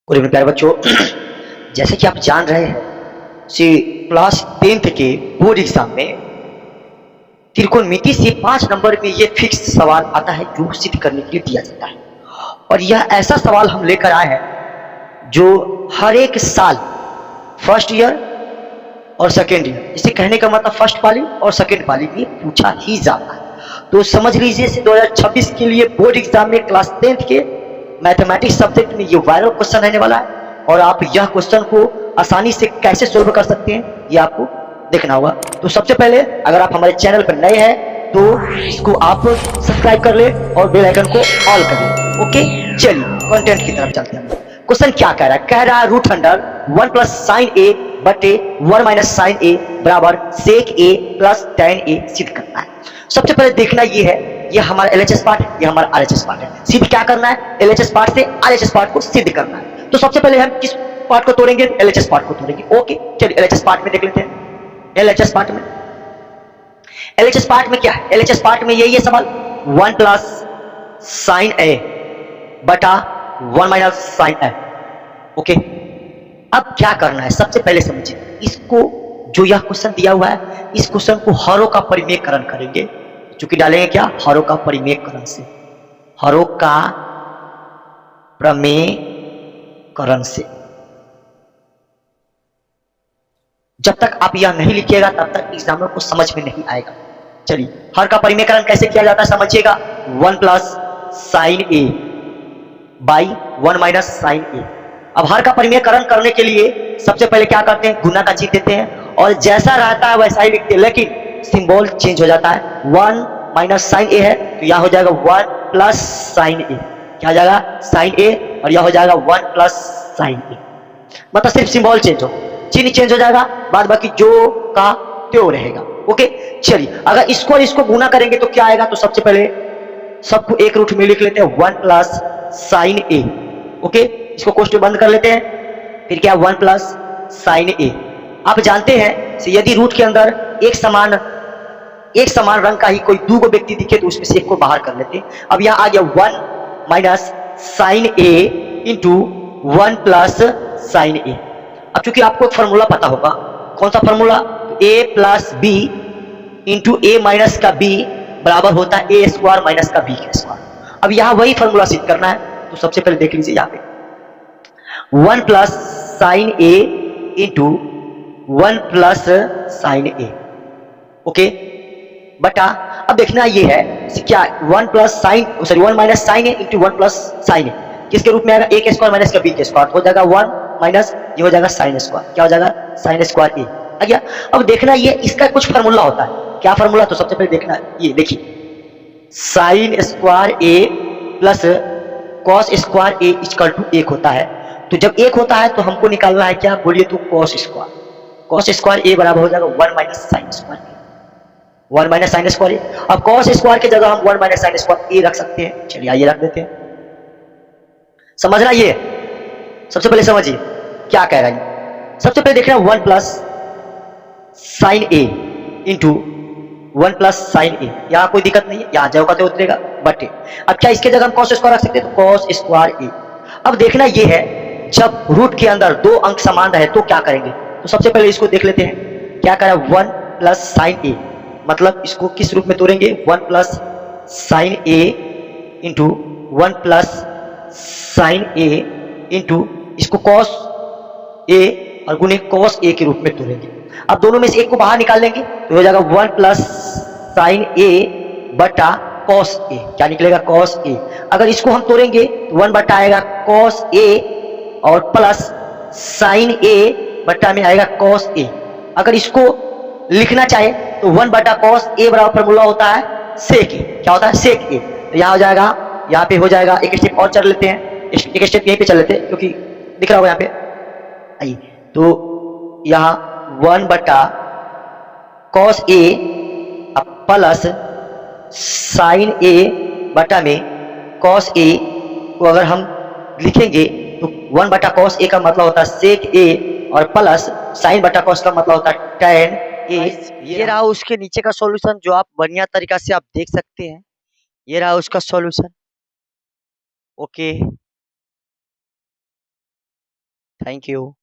Good evening प्यारे बच्चों। जैसे कि आप जान रहे हैं कि क्लास 10th के बोर्ड एग्जाम में त्रिकोणमिति से 5 नंबर में ये फिक्स सवाल आता है जो सिद्ध करने के लिए दिया जाता है। और यह ऐसा सवाल हम लेकर आए हैं जो हर एक साल फर्स्ट ईयर और सेकेंड ईयर, इसे कहने का मतलब फर्स्ट पाली और सेकेंड पाली में पूछा ही जाता है। तो समझ लीजिए 2026 के लिए बोर्ड एग्जाम में क्लास 10th के मैथमेटिक्स सब्जेक्ट में ये वायरल क्वेश्चन रहने वाला है और आप यह क्वेश्चन को आसानी से कैसे सोल्व कर सकते हैं ये आपको देखना होगा। तो सबसे पहले अगर आप हमारे चैनल पर नए हैं तो इसको आप सब्सक्राइब कर ले और बेल आइकन को ऑल कर ले। ओके, चलिए कंटेंट की तरफ चलते हैं। क्वेश्चन क्या कह रहा है? कह रहा है रूट अंडर 1 प्लस साइन ए बटे 1 माइनस साइन ए बराबर सेक ए प्लस टेन ए सिद्ध करना है। सबसे पहले देखना ये है, ये हमारा एलएचएस पार्ट है, ये हमारा आरएचएस पार्ट है। सिद्ध क्या करना है? एलएचएस पार्ट से आरएचएस पार्ट को सिद्ध करना है। तो सबसे पहले हम किस पार्ट को तोड़ेंगे? एलएचएस पार्ट को तोड़ेंगे। ओके, चलिए एलएचएस पार्ट में देख लेते हैं। एलएचएस पार्ट में क्या है? एलएचएस पार्ट में यही है सवाल, 1 प्लस साइन ए बटा 1 माइनस साइन ए। ओके, अब क्या करना है? सबसे पहले समझिए इसको, जो यह क्वेश्चन दिया हुआ है इस क्वेश्चन को हरों का परिमेयकरण करेंगे। चूंकि डालेंगे क्या? हरों का परिमेयकरण से, हरों का प्रमेयकरण से। जब तक आप यह नहीं लिखिएगा तब तक एग्जामिनर को समझ में नहीं आएगा। चलिए हर का परिमेयकरण कैसे किया जाता है समझिएगा। 1 plus sine A by 1 minus sine A. अब हर का परिमेयकरण करने के लिए सबसे पहले क्या करते हैं? गुना का चिन्ह देते हैं और जैसा रहता है वैसा ही लिखते हैं, लेकिन सिंबल चेंज हो जाता है। 1 माइनस साइन ए है तो यह हो जाएगा 1 प्लस साइन ए। क्या हो जाएगा? साइन ए, और यह हो जाएगा 1 प्लस साइन ए। मतलब सिर्फ सिंबल चेंज हो, चिन्ह चेंज हो जाएगा, बाद बाकी जो का त्यो रहेगा। ओके, चलिए अगर इसको गुना करेंगे तो क्या आएगा? तो सबसे पहले सबको एक रूट में लिख लेते हैं, 1 प्लस साइन ए। ओके, इसको कोष्टक बंद कर लेते हैं। फिर क्या? 1 प्लस साइन ए। आप जानते हैं यदि रूट के अंदर एक समान रंग का ही कोई दो व्यक्ति दिखे तो उसमें से एक को बाहर कर लेते हैं। अब यहां आ गया 1 minus sine A into 1 plus sine A. अब चूंकि आपको एक फॉर्मूला पता होगा, कौन सा फॉर्मूला? ए प्लस बी इंटू ए माइनस का बी बराबर होता है ए स्क्वायर माइनस का बी का स्क्वायर। अब यहां वही फॉर्मूला सिद्ध करना है। तो सबसे पहले देख लीजिए यहां पे 1 plus sine A into 1 plus sine A. Okay, बटा अब देखना ये है क्या? 1 plus sine sorry 1 minus sine A into 1 plus sine A किसके रूप में आएगा? ए के स्क्वायर माइनस का बी के स्क्वायर। हो जाएगा 1 माइनस, ये हो जाएगा साइन स्क्वायर। क्या हो जाएगा? साइन स्क्वायर ए आ गया। अब देखना ये इसका कुछ फार्मूला होता है। क्या फार्मूला? तो सबसे पहले देखना ये देखिए, sine square A plus cos square A equal to 1 होता है। तो जब 1 होता है तो हमको निकालना है क्या? बोलिए तो कॉस स्क्वायर। कॉस स्क्वायर ए बराबर हो जाएगा 1 माइनस साइन स्क्वायर ए, 1 माइनस साइन स्क्वायर ए। अब कॉस स्क्वायर की जगह हम 1 माइनस साइन स्क्वायर ए रख सकते हैं। चलिए आइए रख देते हैं। समझना ये, सबसे पहले समझिए क्या कह रहा है। सबसे पहले देखना 1 plus sine A into 1 plus sine ए। यहां कोई दिक्कत नहीं है, यहां जो का तो उतरेगा बटे। अब क्या इसके जगह हम कॉस स्क्वायर रख सकते हैं? तो कॉस स्क्वायर ए। अब देखना ये है, जब रूट के अंदर दो अंक समान रहे तो क्या करेंगे? तो सबसे पहले इसको देख लेते हैं। क्या करा? 1 प्लस साइन ए, मतलब इसको किस रूप में तोड़ेंगे? 1 plus sine A into 1 plus sine A into इसको कॉस ए और गुने कॉस ए के रूप में तोड़ेंगे। अब दोनों में से एक को बाहर निकाल लेंगे तो हो जाएगा 1 प्लस साइन ए बटा कॉस ए। क्या निकलेगा? Cos A. अगर इसको हम तोड़ेंगे तो 1 बटा आएगा कॉस ए और प्लस साइन ए बटा में आएगा कॉस ए। अगर इसको लिखना चाहे तो 1 बटा कॉस ए बराबर फॉर्मूला होता है सेक ए। क्या होता है? सेक ए। तो यहाँ हो जाएगा, यहाँ पे हो जाएगा, एक स्टेप और चल लेते हैं, एक स्टेप यहीं पे चल लेते हैं क्योंकि दिख रहा होगा यहाँ पे। आइए, तो यहाँ 1 बटा कॉस ए प्लस साइन ए बटा में कॉस ए को अगर हम लिखेंगे तो 1 बटा कॉस ए का मतलब होता है सेक ए और प्लस साइन बटा कॉस का मतलब होता है टेन ए। ये रहा उसके नीचे का सॉल्यूशन जो आप बढ़िया तरीका से आप देख सकते हैं। ये रहा उसका सॉल्यूशन। ओके। Thank you.